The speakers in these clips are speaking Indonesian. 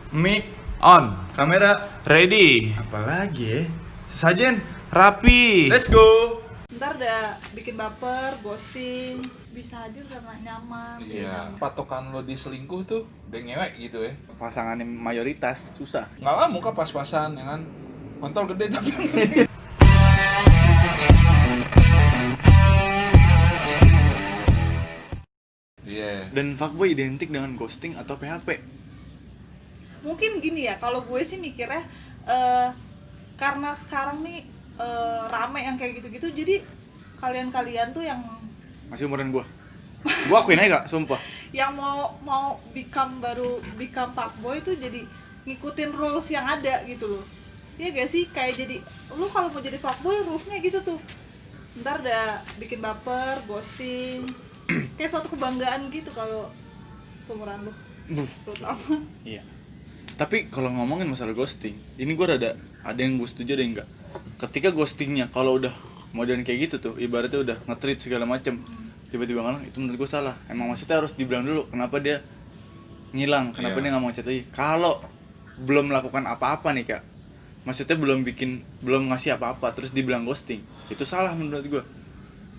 Mic on, Kamera ready, apalagi ya? Sesajen. rapi. Let's go. Ntar udah bikin baper, ghosting, bisa hadir karena nyaman. Iya, patokan lo di selingkuh tuh udah ngewek gitu ya. Pasangan yang mayoritas susah. Nggak lah, muka pas-pasan ya kan. Kontol gede tapi. Iya. Dan fuckboy identik dengan ghosting atau PHP. Mungkin gini ya, kalau gue sih mikirnya karena sekarang nih rame yang kayak gitu-gitu, jadi kalian-kalian tuh yang Masih umuran gua akuin aja gak, sumpah. yang mau become fuckboy tuh jadi ngikutin rules yang ada gitu loh. Iya gak sih? Kayak jadi lu kalau mau jadi fuckboy rulesnya gitu tuh. Ntar udah bikin baper, ghosting. Kayak suatu kebanggaan gitu kalau seumuran lu. Terutama. Iya. Tapi kalau ngomongin masalah ghosting, ini gua ada yang gue setuju, ada yang enggak. Ketika ghostingnya kalau udah modern kayak gitu tuh, ibaratnya udah nge-treat segala macem, tiba-tiba ngilang, itu menurut gue salah. Emang maksudnya harus dibilang dulu kenapa dia ngilang, kenapa dia nggak mau chat lagi. Kalau belum melakukan apa-apa nih kak, maksudnya belum ngasih apa-apa, terus dibilang ghosting, itu salah menurut gue.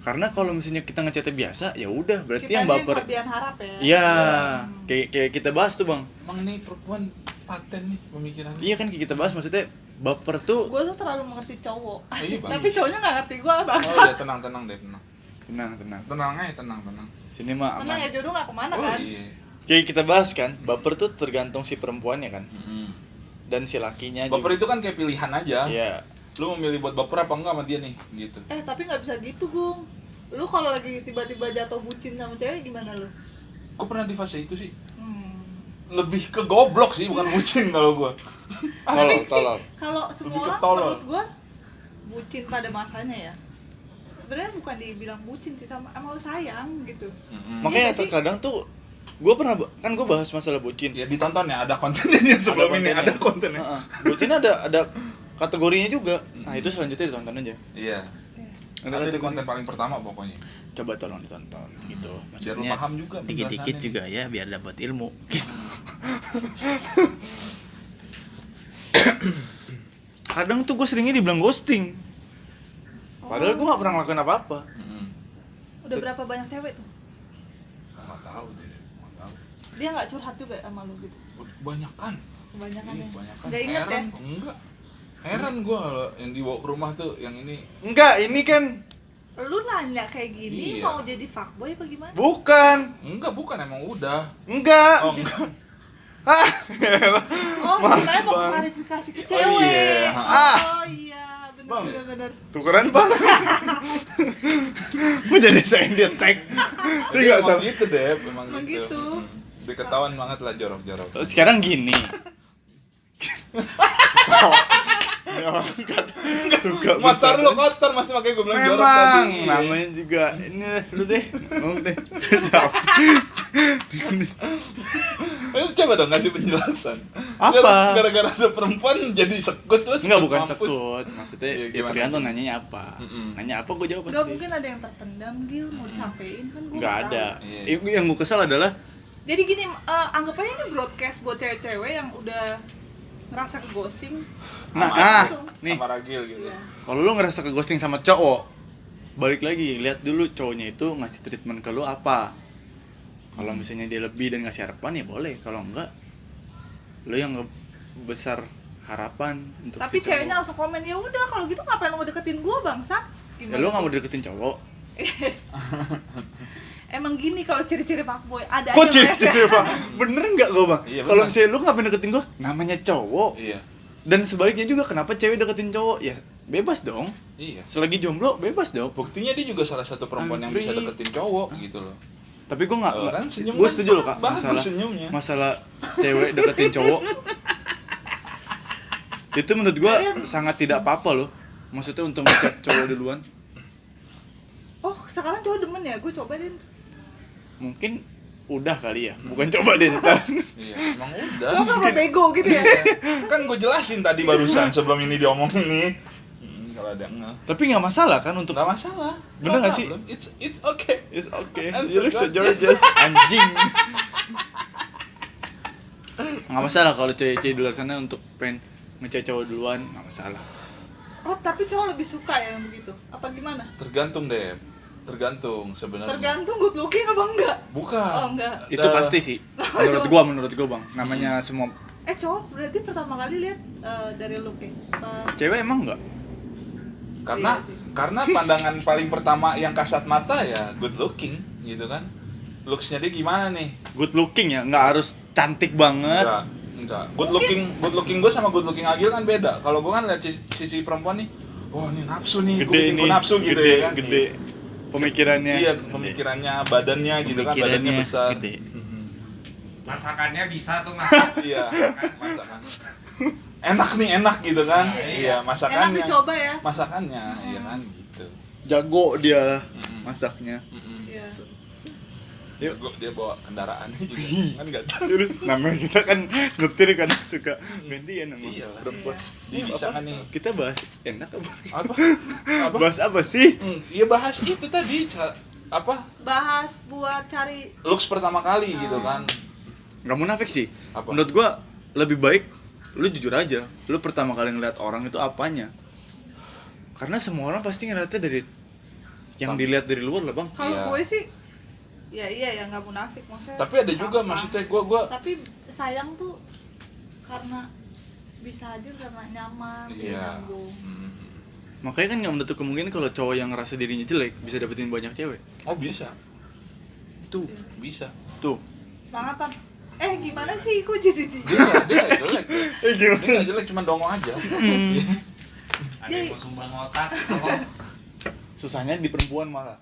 Karena kalau misalnya kita ngechatnya biasa, ya udah berarti Kita yang aja baper. kelebihan harap ya. Iya, kayak kita bahas tuh bang. Emang nih perempuan paten nih pemikirannya. Iya kan kayak kita bahas, maksudnya baper tuh. Gue tuh terlalu mengerti cowok. Asik. Iya, Tapi cowoknya nggak ngerti gue Oh bangsa. ya tenang deh, tenang. Tenang aja, tenang. Sini mah Tenang aman. ya, jodoh nggak kemana Oh kan? iya. Kayak kita bahas kan, baper tuh tergantung si perempuannya kan, Mm-hmm. dan si lakinya Baper juga. itu kan kayak pilihan aja. Iya. Lu memilih buat baper apa enggak sama dia nih, gitu. Tapi nggak bisa gitu, Gung. Lu kalau lagi tiba-tiba jatuh bucin sama cewek gimana lu? Gue pernah di fase itu sih. Hmm. Lebih ke goblok sih, bukan bucin kalau gue. Tolol. Kalau semua Lebih ke orang tolol. menurut gua bucin pada masanya ya. Sebenarnya bukan dibilang bucin sih, sama emang lu sayang gitu. Makanya Iya sih. terkadang tuh gue bahas masalah bucin. Ya ditonton ya, ada kontennya sebelum ini, ada kontennya. Heeh. Bucin ada kategorinya juga. Nah, itu selanjutnya ditonton aja. Iya. Ada di konten paling pertama pokoknya. Coba tolong ditonton gitu. Biar lu Maksudnya paham juga dikit-dikit penjelasannya. juga ya biar dapat ilmu gitu. Kadang tuh gue seringnya dibilang ghosting. Padahal gue gak pernah ngelakuin apa-apa. Udah berapa banyak cewek tuh? Nggak tahu deh, nggak tahu. Dia nggak curhat juga sama lu gitu? Banyakan. Kebanyakan ya? Banyakan. Nggak inget ya? Enggak. Heran gua kalau yang dibawa ke rumah tuh yang ini. Enggak, ini kan Lu nanya kayak gini Iya. mau jadi fuckboy apa gimana? bukan. Bukan emang udah. Enggak. Oh, enggak. Hah? Oh, sebenarnya mau klarifikasi ke cewek. iya. Oh iya, Bang. benar. Tukeran bang. Gue jadi sayang dia tag. Saya nggak Emang salah. gitu deh, emang Emang gitu. gitu. Udah ketahuan banget lah jorok-jorok. Sekarang gini. Suka Motor bercanda. lu kotor masih pakai gue bilang jorok Memang tadi. namanya juga ini lu deh ngomong deh. Lu coba dong ngasih penjelasan. Apa? Gara-gara ada perempuan jadi sekut lu. Enggak, bukan mampus. sekut. Maksudnya Iya, ya gimana? tergantung nanyanya apa. Mm-mm. Nanya apa gue jawab Gak pasti. mungkin ada yang terpendam, Gil, mau disampaikan kan gue Enggak ada. Iya. Yang gue kesal adalah Jadi gini, anggap aja ini broadcast buat cewek-cewek yang udah ngerasa ke ghosting. Langsung. nih, Sama Ragil gitu. Iya. kalau lu ngerasa ke ghosting sama cowok, balik lagi lihat dulu cowoknya itu ngasih treatment ke lu apa. Kalau misalnya dia lebih dan ngasih harapan ya boleh, kalau enggak lu yang besar harapan untuk Tapi si ceweknya cowok. langsung komen, ya udah kalau gitu ngapain lo mau deketin gue bangsat? Ya lu nggak mau deketin cowok. Emang gini kalau ciri-ciri fuckboy ada Kok aja ciri-ciri mereka. bang? Bener nggak gue bang? Iya, Kalau bener. misalnya lu ngapain deketin gue, namanya cowok. Iya. Dan sebaliknya juga kenapa cewek deketin cowok? Ya bebas dong. Iya. Selagi jomblo bebas dong. Buktinya dia juga salah satu perempuan I'm yang bisa free. deketin cowok gitu loh. Tapi gue nggak, Kan senyum gue kan setuju loh kak. bagus Masalah senyumnya. masalah cewek deketin cowok itu menurut gue sangat tidak apa-apa loh. Maksudnya untuk ngechat cowok duluan, Oh, sekarang cowok demen ya, gue coba deh. mungkin udah kali ya. Bukan coba deh ntar. Iya, emang udah. Lo gak bego gitu ya? Kan gue jelasin tadi barusan sebelum ini diomongin nih. Kalau ada nggak. Tapi nggak masalah kan untuk. Nggak masalah. Bener No nggak sih? problem. It's okay. It's okay. Answer You look so that. gorgeous, anjing. Nggak masalah kalau cewek-cewek di luar sana untuk pengen ngecewek cowok duluan, nggak masalah. Oh, tapi cowok lebih suka ya yang begitu? Apa gimana? Tergantung deh. Tergantung sebenarnya. Tergantung good looking apa enggak? Bukan. Oh, enggak. Itu pasti sih. Menurut gua bang. Namanya semua Cowok berarti pertama kali lihat dari looknya. cewek emang enggak. Karena Iya sih. karena pandangan paling pertama yang kasat mata ya good looking gitu kan. Looks-nya dia gimana nih? Good looking ya, nggak harus cantik banget. Enggak. Good looking gue sama good looking Agil kan beda. Kalau gue kan lihat sisi perempuan nih, wah ini nafsu nih, gue bikin gue nafsu gitu gede, ya kan. Gede. Pemikirannya. Iya, pemikirannya, badannya gitu kan, badannya besar. Gede. Masakannya bisa tuh masak. Iya, masakan. Enak gitu kan. Iya, masakannya. Enak dicoba ya. Masakannya, iya kan gitu. Jago dia masaknya. Iya. Yuk, dia bawa kendaraannya juga kan enggak tahu. Namanya kita kan nyetir kan suka gantian sama Iya lah. perempuan. Dia bisa kan nih. Kita bahas enak apa? Apa? Apa? Bahas apa sih? Iya bahas itu tadi apa? Bahas buat cari Looks pertama kali gitu kan. Nggak munafik sih. Apa? Menurut gua lebih baik lu jujur aja. Lu pertama kali ngeliat orang itu apanya? Karena semua orang pasti ngeliatnya dari yang dilihat dari luar lah, Bang. kalau Iya. gue sih ya iya ya nggak munafik maksudnya. Tapi ada juga maksudnya gua Tapi sayang tuh karena bisa aja karena nyaman, iya. nyambung. Makanya kan nggak menutup kemungkinan kalau cowok yang ngerasa dirinya jelek bisa dapetin banyak cewek. Oh bisa. Tuh, Bisa. tuh. Semangat Tan. Gimana sih kok jadi Dia nggak jelek. Dia Gimana? nggak jelek cuma dongeng aja. Ada yang mau sumbang otak tolong. Susahnya di perempuan malah.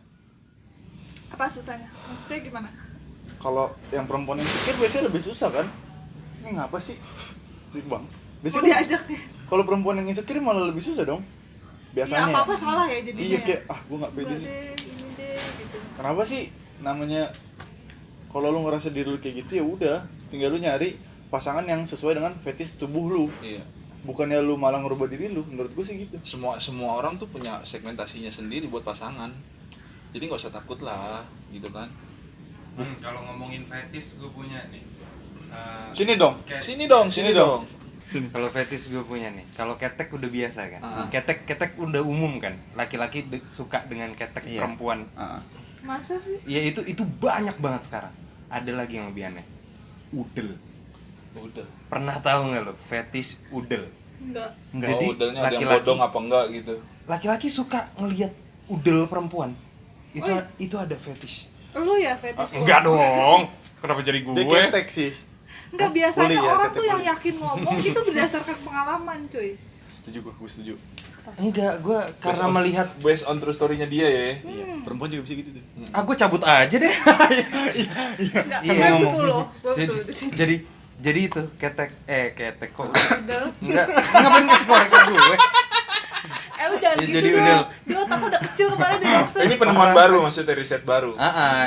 apa susahnya? Maksudnya gimana? Kalau yang perempuan yang insecure biasanya lebih susah kan? Ini ngapa sih? Bang. Mau Biasanya diajak nih. kalau perempuan yang insecure malah lebih susah dong. Biasanya. Ya apa-apa salah ya jadinya. Iya kayak gua nggak pede Udah nih. deh, ini deh gitu. Kenapa sih namanya kalau lu ngerasa diri lu kayak gitu ya udah, tinggal lu nyari pasangan yang sesuai dengan fetish tubuh lu. Iya. Bukannya lu malah ngerubah diri lu, menurut gue sih gitu. Semua orang tuh punya segmentasinya sendiri buat pasangan. Jadi nggak usah takut lah, gitu kan. Kalau ngomongin fetish gue punya nih. Sini dong. Sini dong. Kalau fetish gue punya nih. Kalau ketek udah biasa kan. Ah. Ketek udah umum kan. Laki-laki suka dengan ketek Iya. perempuan. Masa sih? Ya itu banyak banget sekarang. Ada lagi yang lebih aneh. Udel. Udah. Pernah tahu nggak lo fetish udel? Enggak. Enggak. Jadi, Udelnya ada yang laki-laki- bodong apa enggak gitu. Laki-laki suka ngelihat udel perempuan. Itu Oh. itu ada fetish. Lu ya fetish? Enggak dong. Kenapa jadi gue? Dia ketek sih. Enggak, biasanya Boleh ya, orang kata tuh yang boleh. yakin ngomong itu berdasarkan pengalaman, cuy. Setuju gue setuju. Enggak, gue karena melihat based on true story-nya dia ya. Perempuan juga bisa gitu tuh. gue cabut aja deh. Enggak, Iya, tapi ngomong. betul loh. Gua jadi, betul di sini. jadi itu ketek kok. Udel. Enggak, ngapain ngasih korek ke gue? Lu jangan Ya, gitu jadi dong. udel. Dia otak udah kecil kemarin di boxer. Ini penemuan baru maksudnya riset baru.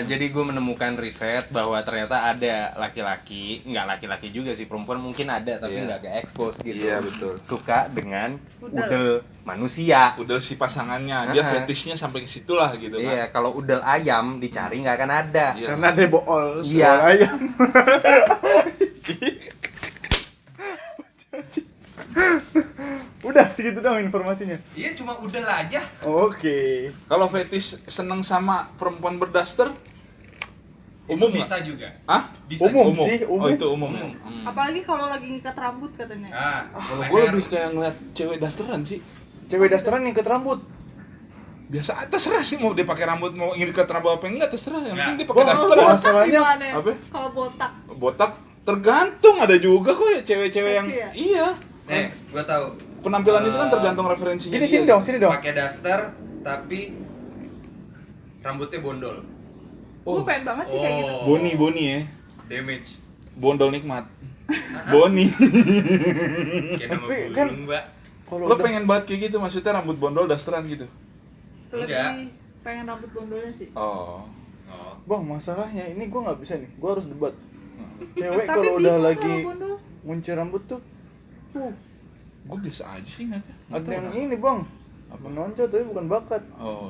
Jadi gue menemukan riset bahwa ternyata ada laki-laki, enggak laki-laki juga sih, perempuan mungkin ada tapi Iya. enggak expose gitu. Iya, betul. Suka dengan Udel. udel manusia. Udah si pasangannya, dia fetishnya sampai ke situ lah gitu kan. Iya, kalau udel ayam dicari nggak akan ada. Iya. Karena dia bool. Iya. soal ayam. Udah segitu dong informasinya. Iya, cuma udel aja. Oke. Kalau fetish seneng sama perempuan berdaster, Umum umum bisa nggak? juga. Hah? Bisa Umum. juga. sih, Oh itu umum. Umum. Apalagi kalau lagi ngikat rambut katanya. Nah, Kalau gue lebih kayak ngeliat cewek dasteran sih. Cewek dasteran yang ikat rambut. Biasa terserah sih mau dia pakai rambut mau ingin ikat rambut apa enggak terserah. Yang penting dia Gua pakai nggak dasteran. tahu. Masalahnya gimana? apa? Kalau botak. Botak tergantung ada juga kok ya cewek-cewek yang Seksi ya? iya. gua tahu. Penampilan itu kan tergantung referensinya Sini dia. sini dong, sini dong. Pakai daster tapi rambutnya bondol. Gue pengen banget sih kayak gitu. Boni ya. Damage. Bondol nikmat. Boni. Kayak nama Tapi burung, kan Mbak. Kalau Lo udah pengen banget kayak gitu maksudnya rambut bondol dasteran gitu. Enggak. Lebih pengen rambut gondolnya sih. Oh. Oh. Bang, masalahnya ini gue nggak bisa nih. Gue harus debat. Cewek Tapi kalau udah bingung lagi kalau bondol. ngunci rambut tuh, Gue biasa aja sih ngeliatnya. ada yang ini bang, menonjol tapi bukan bakat. Oh.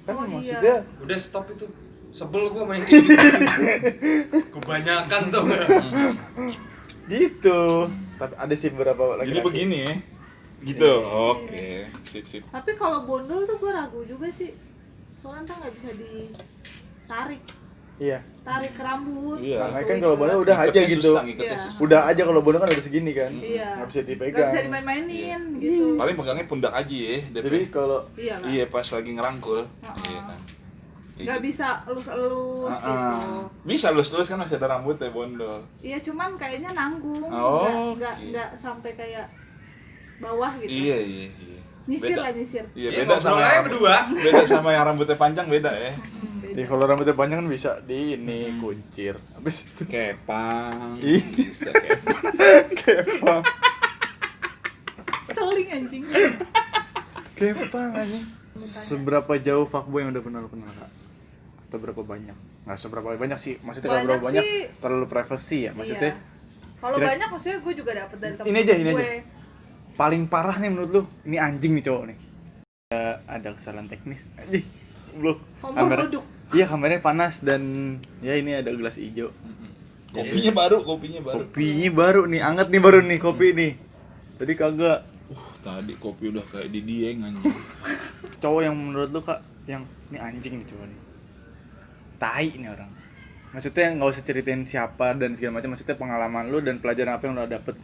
Kan Oh, iya. maksudnya Udah stop itu. Sebel gua main kayak gitu. Kebanyakan tuh. Gitu. Tapi ada sih beberapa lagi. Jadi begini ya. Gitu. Oke. Sip. Tapi kalau bondol tuh gue ragu juga sih. Soalnya ntar nggak bisa ditarik, Iya. tarik rambut. Iya. Makanya kan kalau bola udah aja Ngiketnya gitu. susah, ngiketnya Iya. susah. Udah aja kalau bola kan udah segini kan. Iya. Nggak bisa Nggak dipegang. bisa dimain-mainin gitu. Paling pegangnya pundak aja ya. Jadi kalau Iya lah. Iya, pas lagi ngerangkul. Heeh. Iya kan. Nggak bisa elus-elus gitu. Bisa lulus kan masih ada rambutnya bondol. Iya, cuman kayaknya nanggung. Oh, Nggak oke. nggak sampai kayak bawah gitu. Iya. Nyisir Beda. lah nyisir. Iya, Ya, beda sama ngobrol aja berdua. Beda sama yang rambutnya panjang beda ya. Beda. ya kalau rambutnya panjang kan bisa di ini kuncir. Habis itu Kepang. Ih. Bisa kepang. kepang. Seling anjing. Kepang aja. Seberapa jauh fuckboy yang udah pernah lo kenal, Kak? Atau berapa banyak? Nggak seberapa banyak sih. Maksudnya kalau Banyak berapa banyak sih. terlalu privacy ya. Maksudnya Iya. Kalau kira- banyak maksudnya gue juga dapet dari temen Ini aja. gue. Paling parah nih menurut lu, ini anjing nih cowok nih. Ada kesalahan teknis. Anjing. Belum. Kompor duduk. Iya, kameranya panas dan ya ini ada gelas hijau. Kopinya baru. Kopinya baru nih, anget nih baru nih kopi nih. Tadi kagak. Tadi kopi udah kayak di Dieng anjing. Cowok yang menurut lu, Kak, yang ini anjing nih cowok nih. Tai nih orang. Maksudnya nggak usah ceritain siapa dan segala macam, maksudnya pengalaman lu dan pelajaran apa yang lu dapet.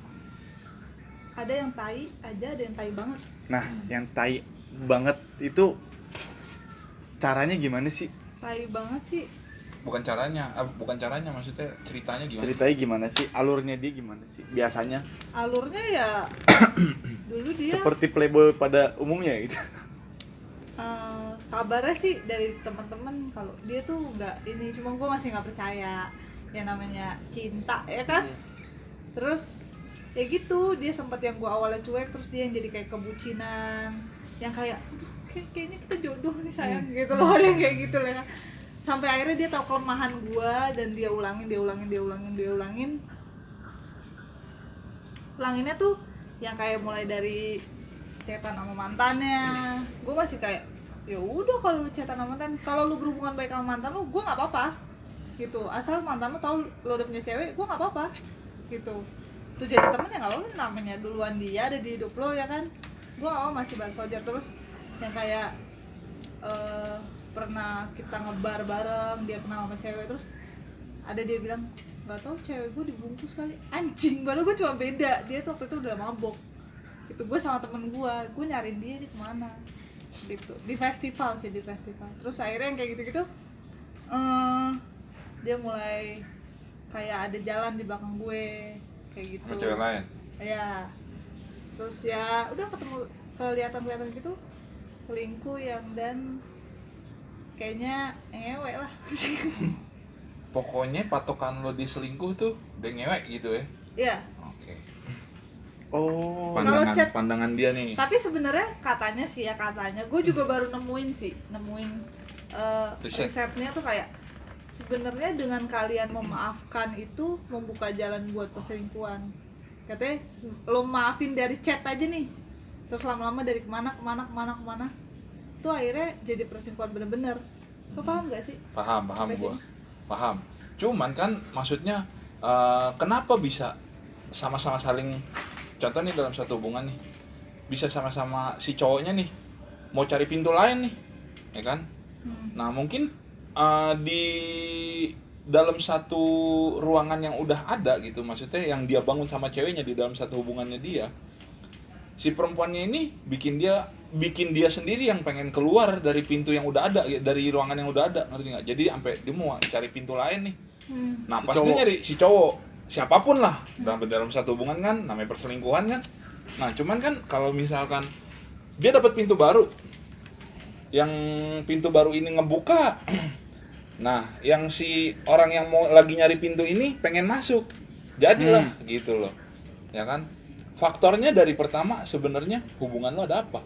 Ada yang tai aja, ada yang tai banget. Nah, yang tai banget itu caranya gimana sih? Tai banget sih. Bukan caranya maksudnya ceritanya gimana? Ceritanya gimana sih? Alurnya dia gimana sih? Biasanya Alurnya ya dulu dia seperti playboy pada umumnya gitu. kabarnya sih dari teman-teman kalau dia tuh nggak ini, cuma gue masih nggak percaya yang namanya cinta ya kan. Terus ya gitu, dia sempat yang gue awalnya cuek, terus dia yang jadi kayak kebucinan, yang kayak kayaknya kita jodoh nih sayang gitu loh, yang kayak gitu lah ya. Sampai akhirnya dia tahu kelemahan gue dan dia ulanginnya tuh yang kayak mulai dari chatan sama mantannya. Gue masih kayak ya udah, kalau lu chatan sama mantan, kalau lu berhubungan baik sama mantan lu, gue nggak apa-apa gitu, asal mantan lu tahu lu udah punya cewek, gue nggak apa-apa gitu. Tuh jadi temen ya nggak apa-apa, namanya duluan dia ada di hidup lo ya kan. Gue nggak apa, masih bahas wajar. Terus yang kayak pernah kita ngebar bareng, dia kenal sama cewek, terus ada dia bilang nggak tahu cewek gue dibungkus kali, anjing. Baru gue cuma beda, dia tuh waktu itu udah mabok itu. Gue sama temen gue nyariin dia di kemana gitu, di festival. Terus akhirnya yang kayak gitu-gitu dia mulai kayak ada jalan di belakang gue kayak gitu Sama cewek lain. ya. Terus ya udah ketemu, kelihatan gitu selingkuh yang, dan kayaknya ngewek lah. Pokoknya patokan lo di selingkuh tuh udah ngewek gitu ya. Iya. Oke. Oh, Kalau chat- Pandangan dia nih. Tapi sebenarnya katanya gue juga baru nemuin Riset. risetnya tuh kayak sebenarnya dengan kalian memaafkan itu membuka jalan buat perselingkuhan. Katanya lo maafin dari chat aja nih, terus lama-lama dari kemana tuh akhirnya jadi perselingkuhan bener-bener. Lo paham gak sih? Paham Sampai gua. sini? Paham. Cuman kan maksudnya kenapa bisa sama-sama saling, contoh nih dalam satu hubungan nih, bisa sama-sama si cowoknya nih mau cari pintu lain nih, ya kan? Nah mungkin di dalam satu ruangan yang udah ada gitu, maksudnya yang dia bangun sama ceweknya di dalam satu hubungannya dia, si perempuannya ini bikin dia sendiri yang pengen keluar dari pintu yang udah ada, dari ruangan yang udah ada, ngerti nggak? Jadi sampai dia mau cari pintu lain nih. Nah Si pas dia cowok. nyari si cowok, siapapun lah dalam satu hubungan kan namanya perselingkuhan kan. Nah cuman kan kalau misalkan dia dapat pintu baru, yang pintu baru ini ngebuka, nah yang si orang yang mau lagi nyari pintu ini pengen masuk, jadilah gitu loh, ya kan? Faktornya dari pertama sebenarnya hubungan lo ada apa?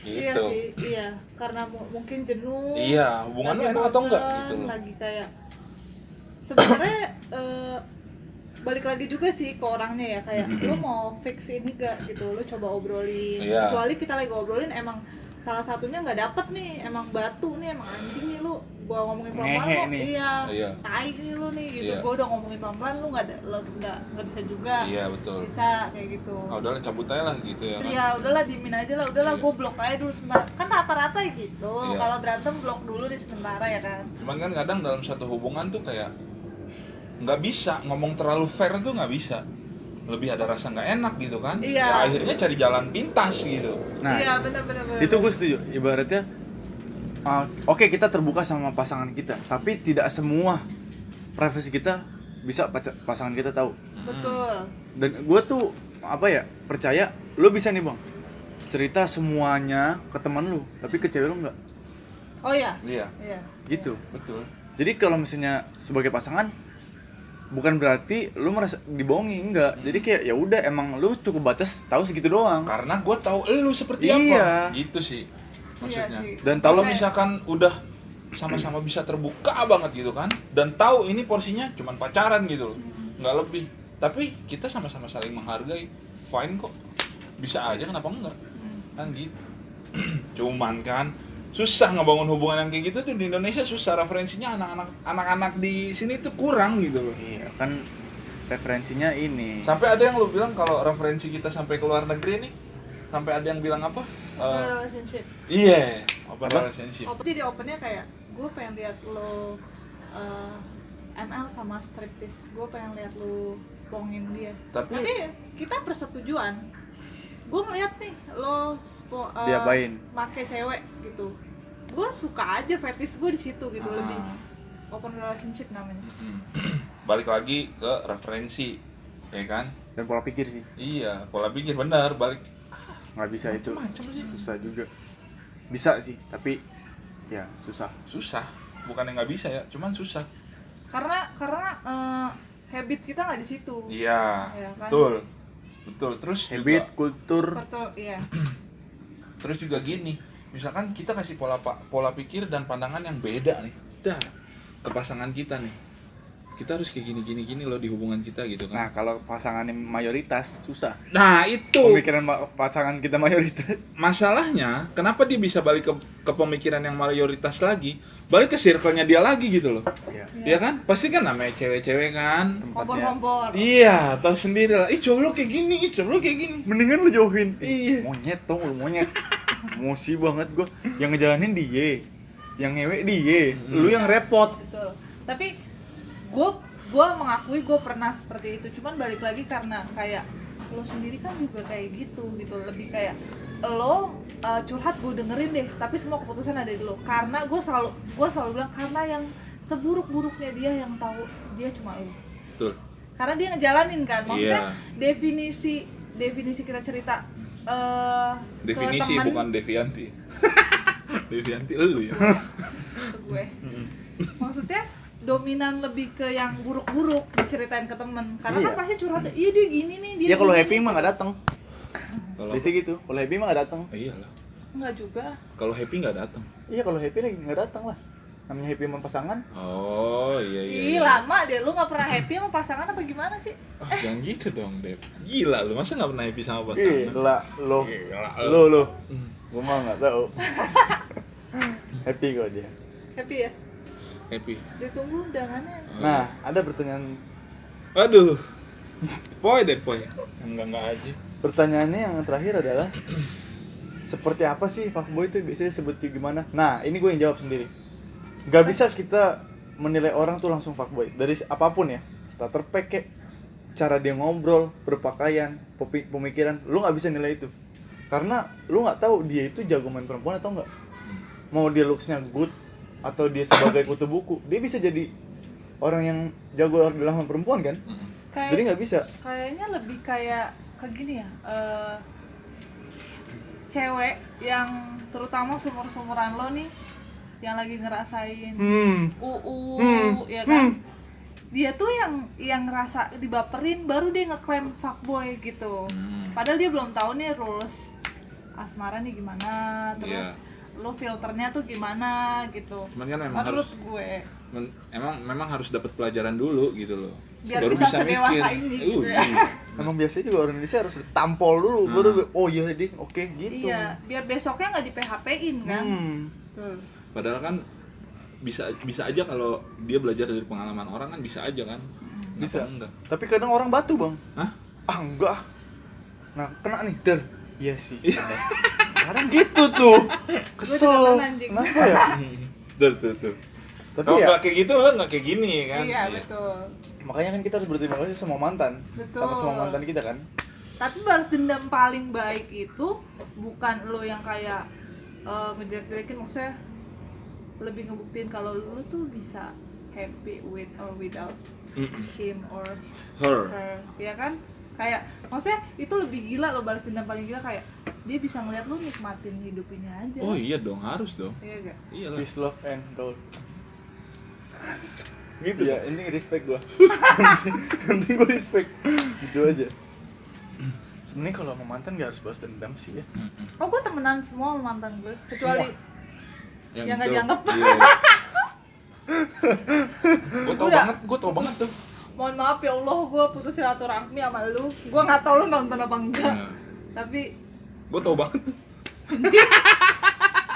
Gitu. Iya sih, iya. Karena mungkin jenuh. Iya, hubungan lo lagi enak atau enggak bosen, gitu loh. Lagi kayak sebenarnya balik lagi juga sih ke orangnya ya, kayak lo mau fix ini gak gitu, lo coba obrolin. Iya. Kecuali kita lagi obrolin emang salah satunya nggak dapet nih, emang batu nih, emang anjing nih lu, gua ngomongin pelan-pelan Ngehe lo, nih. iya, tai nih lu nih gitu, Iya. gua udah ngomongin pelan-pelan lu nggak bisa juga, Iya betul. bisa kayak gitu. Ah, udahlah cabut aja lah gitu ya kan. Iya, udahlah diemin aja lah, udahlah Iya. gua blok aja dulu sebentar. Kan rata-rata gitu, Iya. kalau berantem blok dulu nih sementara ya kan. Cuman kan kadang dalam satu hubungan tuh kayak nggak bisa ngomong terlalu fair tuh nggak bisa. Lebih ada rasa nggak enak gitu kan. Iya. Ya akhirnya cari jalan pintas gitu. Nah, Iya, benar-benar. itu gue setuju. Ibaratnya oke, kita terbuka sama pasangan kita, tapi tidak semua privasi kita bisa pasangan kita tahu. Betul. Dan gue tuh apa ya, percaya lo bisa nih bang cerita semuanya ke teman lu, tapi ke cewek lu enggak Oh iya. Iya, Iya. gitu. betul. Jadi kalau misalnya sebagai pasangan, bukan berarti lu merasa dibohongi, enggak. Jadi kayak ya udah, emang lu cukup batas tahu segitu doang. Karena gue tahu elu seperti Iya. apa. Gitu sih maksudnya. Iya sih. Dan Kalau Kayak- misalkan udah sama-sama bisa terbuka banget gitu kan, dan tahu ini porsinya cuman pacaran gitu loh, nggak lebih. Tapi kita sama-sama saling menghargai, fine kok, bisa aja, kenapa enggak? Kan gitu. Cuman kan susah ngebangun hubungan yang kayak gitu tuh di Indonesia, susah. Referensinya anak-anak di sini tuh kurang gitu loh. Iya, kan referensinya ini. Sampai ada yang lu bilang kalau referensi kita sampai ke luar negeri nih, sampai ada yang bilang apa? Open relationship. Iya, open Apa? relationship. Jadi opennya kayak gue pengen lihat lo ML sama striptease, gue pengen lihat lo spongin dia. Tapi kita persetujuan. Gue ngeliat nih lo Diapain? make cewek gitu. Gue suka aja fetish gue di situ gitu, lebih open relationship namanya. Balik lagi ke referensi, ya kan? Dan pola pikir sih, Iya, pola pikir benar, balik nggak bisa itu. macam sih. Susah juga. Bisa sih, tapi ya susah. Susah, bukan yang nggak bisa ya, cuman susah. Karena habit kita nggak di situ. Iya, Iya kan? betul. Terus Habit, juga, kultur. Betul, iya. terus juga gini, misalkan kita kasih pola pikir dan pandangan yang beda nih, dah ke pasangan kita nih. Kita harus kayak gini loh di hubungan kita gitu kan. Nah, kalau pasangannya mayoritas susah. Nah, itu Pemikiran pasangan kita mayoritas. masalahnya. Kenapa dia bisa balik ke pemikiran yang mayoritas lagi? Balik ke circle-nya dia lagi gitu loh. Iya. Iya kan? Pasti kan namanya cewek-cewek kan. Tempatnya. Kompor-kompor. Iya, tahu sendiri lah. Ih, cowok lu kayak gini, Mendingan lu jauhin. Iya. Monyet tau lu, monyet. Emosi banget gua. Yang ngejalanin dia. Yang ngewek dia. Lu yang repot. Betul. Tapi gue mengakui gue pernah seperti itu. Cuman balik lagi karena kayak lo sendiri kan juga kayak gitu lebih kayak lo curhat gue dengerin deh. Tapi semua keputusan ada di lo. Karena gue selalu bilang karena yang seburuk-buruknya dia yang tahu dia cuma lo. Betul. Karena dia ngejalanin kan. Maksudnya Iya. definisi kita cerita Definisi ke teman bukan Devianti. Devianti lu ya. ke gue. Maksudnya dominan lebih ke yang buruk-buruk diceritain ke temen. Karena Iya. kan pasti curhat, iya dia gini nih, dia Ya kalau gini happy nih." mah gak datang. Kalau Biasa gitu. Kalau happy mah gak datang. iyalah. Enggak juga. Kalau happy nggak datang. Iya, kalau happy lagi gak datang lah. Namanya happy sama pasangan. Oh iya. Ih, lama deh, lu gak pernah happy sama pasangan apa gimana sih? Jangan gitu dong, Dep. Gila lu, masa nggak pernah happy sama pasangan? Gila, lo. Gila, Lo. Gua mah gak tahu. Happy kok dia. Happy ya? Happy. Ditunggu undangannya. Nah, ada pertanyaan. Aduh. Poy deh, poy. Enggak aja. Pertanyaannya yang terakhir adalah seperti apa sih fuckboy itu biasanya sebutnya gimana? Nah, ini gue yang jawab sendiri. Gak bisa kita menilai orang tuh langsung fuckboy dari apapun ya. Starter pack kek, cara dia ngobrol, berpakaian, pemikiran, lu nggak bisa nilai itu. Karena lu nggak tahu dia itu jago main perempuan atau enggak. Mau dia looks-nya good atau dia sebagai kutu buku, dia bisa jadi orang yang jago dalam hal perempuan kan? Jadi nggak bisa. Kayaknya lebih kayak gini ya. Cewek yang terutama sumur-sumuran lo nih yang lagi ngerasain ya kan. Dia tuh yang ngerasa dibaperin baru dia ngeklaim fuckboy gitu. Padahal dia belum tahu nih rules asmara nih gimana, terus lo filternya tuh gimana gitu. Cuman kan memang Menurut harus gue memang harus dapat pelajaran dulu gitu loh. biar bisa sedewasa ini gitu ya. Emang biasanya juga orang Indonesia harus ditampol dulu baru oh iya deh oke gitu. Iya, biar besoknya nggak di PHP-in kan. Tuh. Padahal kan bisa aja kalau dia belajar dari pengalaman orang kan bisa aja kan. Bisa. Kenapa enggak? Tapi kadang orang batu bang. Hah? Ah enggak. Nah kena nih der. Iya sih. Kadang gitu tuh. Kesel. Gua juga pernah, anjing. Kenapa ya? Tuh. Tapi Kalau ya nggak kayak gitu lo nggak kayak gini kan? Iya, betul. makanya kan kita harus berterima kasih sama mantan. Betul. Sama semua mantan kita kan. Tapi balas dendam paling baik itu bukan lo yang kayak ngejelek-jelekin, maksudnya lebih ngebuktiin kalau lo tuh bisa happy with or without him or Her. her, ya kan? Kayak maksudnya itu lebih gila lo, balas dendam paling gila kayak dia bisa ngeliat lo nikmatin hidup ini aja. Oh iya dong, harus dong. Iya gak? Iyalah. Peace, love, and gold. Gitu. Ya, ini respect gua. Nanti gua respect. Gitu aja. Sebenarnya kalau sama mantan gak harus balas dendam sih ya. Oh, gue temenan semua sama mantan gue kecuali yang nggak itu. dianggap. Iya. Udah. Gue tau banget tuh. Mohon maaf ya Allah, gue putus silaturahmi sama lu. Gue nggak tahu lu nonton apa enggak. Nah, Tapi gue tau banget. lu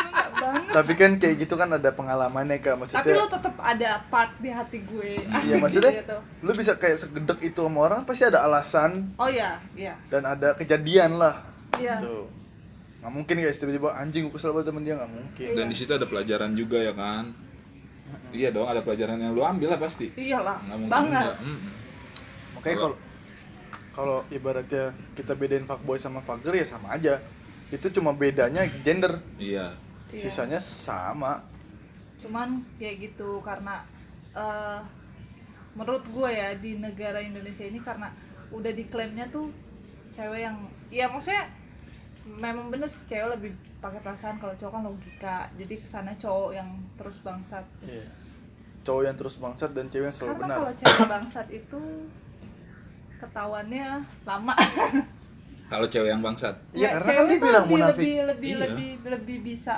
nggak banget. Tapi kan kayak gitu kan ada pengalamannya Kak, maksudnya. Tapi lu tetap ada part di hati gue. Iya, Asik maksudnya gitu. lu bisa kayak segedek itu sama orang pasti ada alasan Oh iya, iya. dan ada kejadian lah. Iya. Tuh. Nggak mungkin guys tiba-tiba anjing gue kesel banget temen dia, nggak mungkin. Iya. Dan di situ ada pelajaran juga ya kan. Iya dong, ada pelajaran yang lu ambil lah pasti. Iyalah, Nggak mungkin banget. enggak. Makanya kalau ibaratnya kita bedain fuckboy sama fuckgirl ya sama aja. Itu cuma bedanya gender. Iya. Iya. Sisanya sama. Cuman kayak gitu karena menurut gue ya di negara Indonesia ini karena udah diklaimnya tuh cewek yang ya maksudnya memang bener sih cewek lebih pakai perasaan, kalau cowok kan logika, jadi kesana cowok yang terus bangsat. Iya. Cowok yang terus bangsat dan cewek yang selalu Karena benar. kalau cewek bangsat itu ketahuannya lama. Kalau cewek yang bangsat. Iya, karena kan cewek dia tuh bilang lebih, munafik. lebih bisa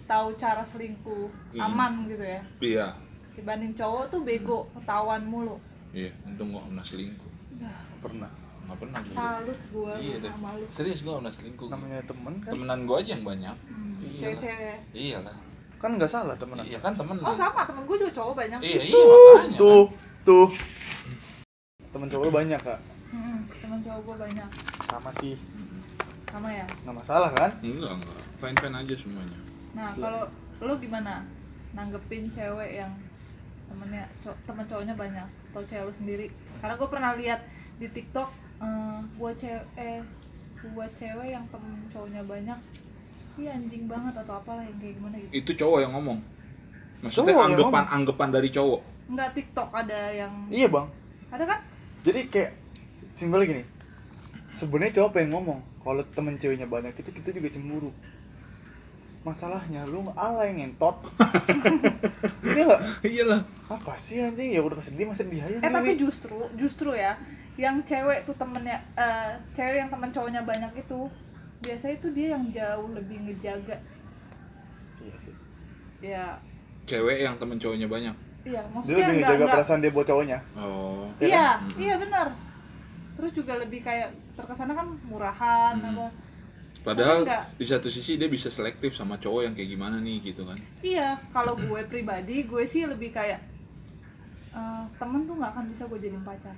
tahu cara selingkuh aman gitu ya. Iya. Dibanding cowok tuh bego, ketahuan mulu. Iya, untung gua nggak pernah selingkuh. Dah, Pernah. Nggak pernah juga. salut gue Iya deh. sama lu. Serius gua nggak pernah selingkuh. Namanya temen kan. Temenan gua aja yang banyak. Iyalah. Cewek-cewek. Iyalah. Kan nggak salah temenan. Iya kan temenan. Oh sama, temen gue juga cowok banyak. Iya, iya makanya. Tuh. Temen cowok lu banyak Kak. Temen cowok gue banyak. Sama sih. Sama ya. Nggak masalah kan? Enggak. Fine-fine aja semuanya. Nah, kalau lo gimana nanggepin cewek yang temen cowoknya banyak atau cewek lo sendiri? Karena gue pernah lihat di TikTok buat cewek yang temen cowoknya banyak, iya anjing banget atau apalah yang kayak gimana gitu. Itu cowok yang ngomong. Maksudnya Cowok yang anggapan dari cowok. Enggak, TikTok ada yang Iya bang. ada kan? Jadi kayak simpelnya gini. Sebenarnya cowok pengen ngomong kalau temen ceweknya banyak itu kita juga cemburu. Masalahnya lu alay ngentot. Iya nggak? Iyalah. Apa sih anjing, ya udah kesedih masa dia aja. Tapi justru ya yang cewek tuh temennya cewek yang temen cowoknya banyak itu biasanya itu dia yang jauh lebih ngejaga. Iya sih. Ya Cewek yang temen cowoknya banyak. iya, Dia maksudnya lebih enggak ngejaga perasaan dia buat cowoknya. Oh. Ya iya, kan? iya benar. Terus juga lebih kayak terkesannya kan murahan apa. Padahal Enggak. di satu sisi dia bisa selektif sama cowok yang kayak gimana nih gitu kan. Iya, kalau gue pribadi gue sih lebih kayak temen tuh nggak akan bisa gue jadiin pacar.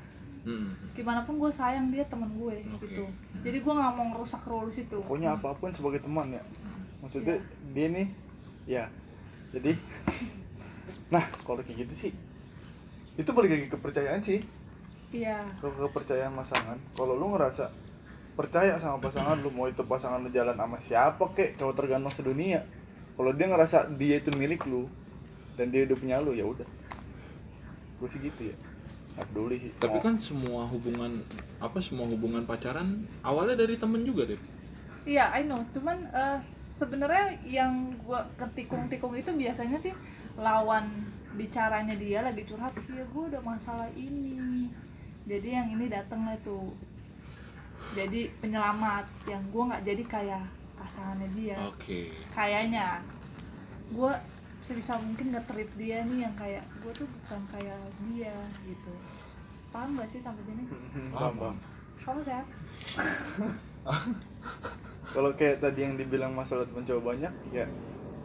Gimana pun gue sayang dia temen gue gitu. Jadi gue nggak mau ngerusak rules itu. Pokoknya apapun sebagai teman ya. Maksudnya dia nih ya. Jadi nah, kalau kayak gitu sih itu balik lagi kepercayaan sih. Iya. Ke kepercayaan pasangan. Kalau lu ngerasa percaya sama pasangan lu, mau itu pasangan lu jalan sama siapa kek, cowok terganteng sedunia. Kalau dia ngerasa dia itu milik lu dan dia udah punya lu, ya udah. Gue sih gitu ya. Nggak peduli sih. Tapi kan semua hubungan pacaran awalnya dari temen juga deh. Iya, I know. Cuman sebenarnya yang gua ketikung-tikung itu biasanya sih lawan bicaranya dia lagi curhat, ya gue udah masalah ini. Jadi yang ini dateng lah tuh. Jadi penyelamat yang gue nggak jadi kayak pasangannya dia. Oke. Kayaknya gue sebisa mungkin nge-treat dia nih yang kayak gue tuh bukan kayak dia gitu. Paham gak sih sampai sini? Paham. Kamu sehat? Kalau kayak tadi yang dibilang masalah teman cowok banyak, ya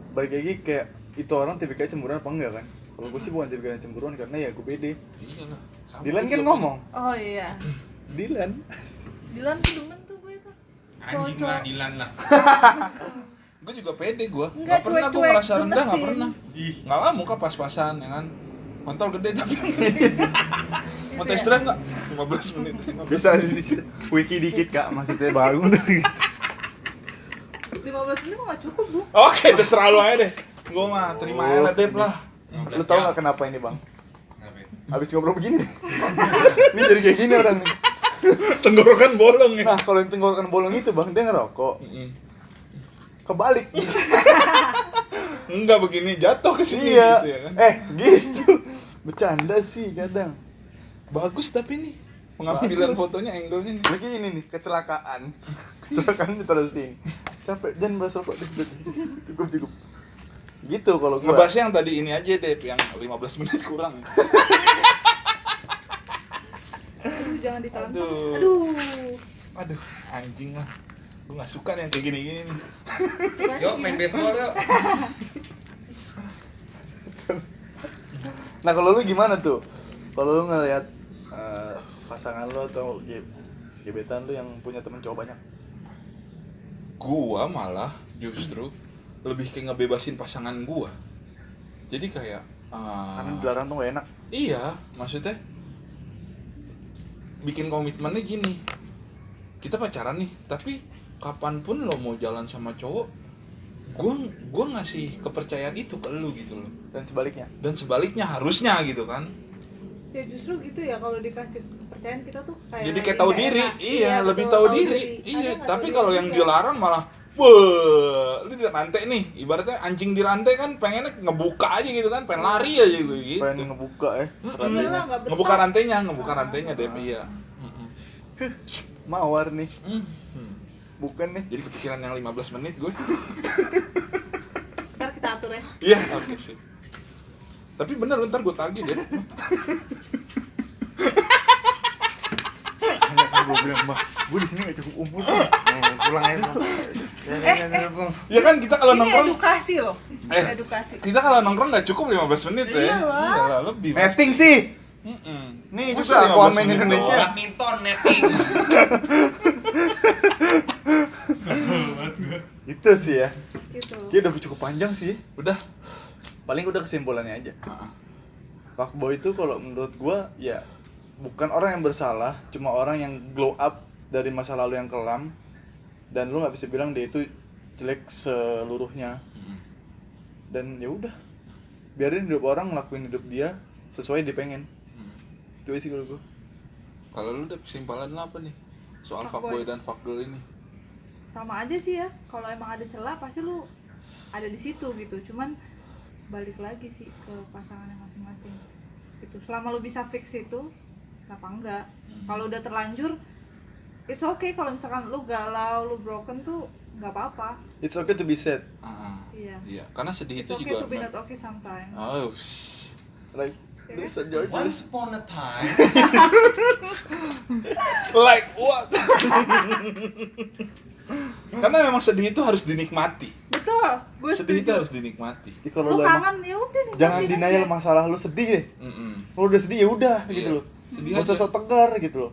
balik lagi kayak itu orang tipikalnya cemburuan apa enggak kan? Kalau gue sih bukan tipikalnya cemburuan karena ya gue pede. Iyalah. Sama Dilan gua kan juga ngomong, Oh iya. Dilan. Dilan tuh demen tuh gue tuh. Anjing lah Dilan lah. Gue juga pede gue. Enggak, Nggak pernah gue cuek-cuek, merasa rendah, nggak gemesin. pernah. Nggak lah, muka pas-pasan ya kan. Kontol gede tapi. Mau tes drive nggak? 15 menit. Bisa di situ. Wiki dikit kak, maksudnya bangun dari situ. 15 menit mah gak cukup, Bu. Oke, terserah lu aja deh. Gue mah terima aja lah, Dep lah. Lu tau nggak kenapa ini bang? Kenapa ya? Abis ngobrol begini nih. Ini jadi kayak gini orang nih. Tenggorokan bolong ya. Nah kalau yang tenggorokan bolong itu bang, dia ngerokok. Kebalik. Enggak begini, jatuh ke sini Iya. gitu ya kan. Gitu. Bercanda sih kadang. Bagus tapi nih pengambilan Bagus. fotonya, angle-nya nih. Lagi ini nih, kecelakaan. Kecelakaan ditaruh sini. Capek, jangan bahas rokok deh. Cukup. Gitu kalau gua. Ngebahasnya yang tadi ini aja deh, yang 15 menit kurang. Aduh, jangan ditantang. Aduh. Aduh. Aduh, anjing lah. Gue gak suka nih yang kayak gini-gini nih. Yuk main baseball yuk. Nah kalau lu gimana tuh? Kalau lu ngelihat pasangan lu atau gebetan lu yang punya temen cowok banyak? Gua malah justru lebih kayak ngebebasin pasangan gua. Jadi kayak Karena dilarang tuh gak enak. iya, maksudnya bikin komitmennya gini. Kita pacaran nih, tapi kapanpun lo mau jalan sama cowok, gua ngasih kepercayaan itu ke lu gitu loh. Dan sebaliknya. Dan sebaliknya harusnya gitu kan. Ya justru gitu ya, kalau dikasih kepercayaan kita tuh kayak Jadi lagi kayak tahu nggak diri, enak. iya, lebih betul, tahu diri. Ada Iya, nggak tapi tahu kalau diri yang juga. dilarang malah wah, lu di rantai nih, ibaratnya anjing di rantai kan pengennya ngebuka aja gitu kan, pengen lari aja gue gitu. Pengen ngebuka ya. Iya lah, nggak betah. Ngebuka rantainya deh, iya. Mawar nih. Mm-mm. Bukan nih. Jadi kepikiran yang 15 menit gue. Ntar kita atur ya. Iya, oke sih. Tapi bener, ntar gue tagih deh. Gue bilang, "Mbak, gue di sini gak cukup umur." Pulang aja. Ya kan kita kalau Ini nongkrong, edukasi loh. Edukasi. kita kalau nongkrong nggak cukup 15 menit ya. Iyalah. Iyalah, lebih. Mas. Netting sih. Mm-mm. Nih Masa juga akuan 15 main menit Indonesia. doang? Badminton netting. Itu sih ya. Gitu. Dia udah cukup panjang sih. Udah. Paling udah kesimpulannya aja. Heeh. Fuckboy itu kalau menurut gua ya bukan orang yang bersalah, cuma orang yang glow up dari masa lalu yang kelam, dan lu nggak bisa bilang dia itu jelek seluruhnya. Dan ya udah, biarin hidup orang ngelakuin hidup dia sesuai dia pengen. Itu aja sih kalau gua. Kalau lu udah kesimpulan lu apa nih soal Fuckboy. fuckboy dan fuckgirl ini? Sama aja sih ya, kalau emang ada celah pasti lu ada di situ gitu. Cuman balik lagi sih ke pasangannya masing-masing. Itu selama lu bisa fix itu, kenapa enggak? Kalau udah terlanjur, it's okay kalau misalkan lu galau, lu broken tuh nggak apa-apa. It's okay to be sad, Iya. Iya, karena sedih It's itu okay juga. to be not okay sometimes. Oh, like Ya Lisa George. Once upon a time. like what? Karena memang sedih itu harus dinikmati. Betul, gue Sedih itu setuju. harus dinikmati. Jadi kalau Lu lu emang kangen ya udah nih. jangan denial masalah lu sedih deh. Kalau udah sedih ya udah Iya. gitu loh. Sedih Gak usah aja. sok tegar gitu loh.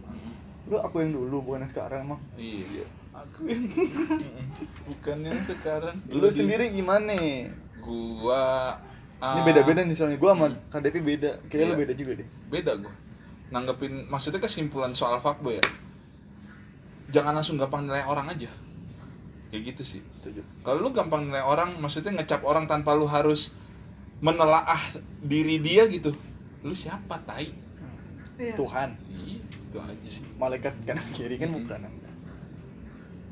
Lu aku yang dulu bukan yang sekarang emang. Iya. Aku bukan yang sekarang. Lu sendiri gimana nih? Gua Ini beda-beda nih soalnya gua sama Kak Devi beda. Kayaknya lu Iya. beda juga deh. Beda gua. Nanggepin maksudnya kesimpulan soal fuckboy ya. Jangan langsung gampang nilai orang aja. Kayak gitu sih. Setuju. Kalau lu gampang nilai orang, maksudnya ngecap orang tanpa lu harus menelaah diri dia gitu. Lu siapa, tai? Iya. Tuhan, Iya, itu aja sih. malaikat kanan kiri kan bukan.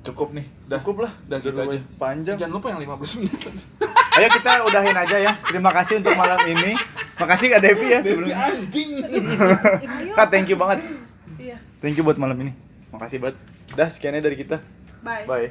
Cukup nih. Dah. Cukup lah. Dah gitu Udah aja. Panjang. Jangan lupa yang 15 menit. Ayo kita udahin aja ya. Terima kasih untuk malam ini. Makasih Kak Devi ya Devi sebelumnya. anjing. Kak, thank you banget. Iya. Thank you buat malam ini. Makasih banget. Dah sekiannya dari kita. Bye. Bye.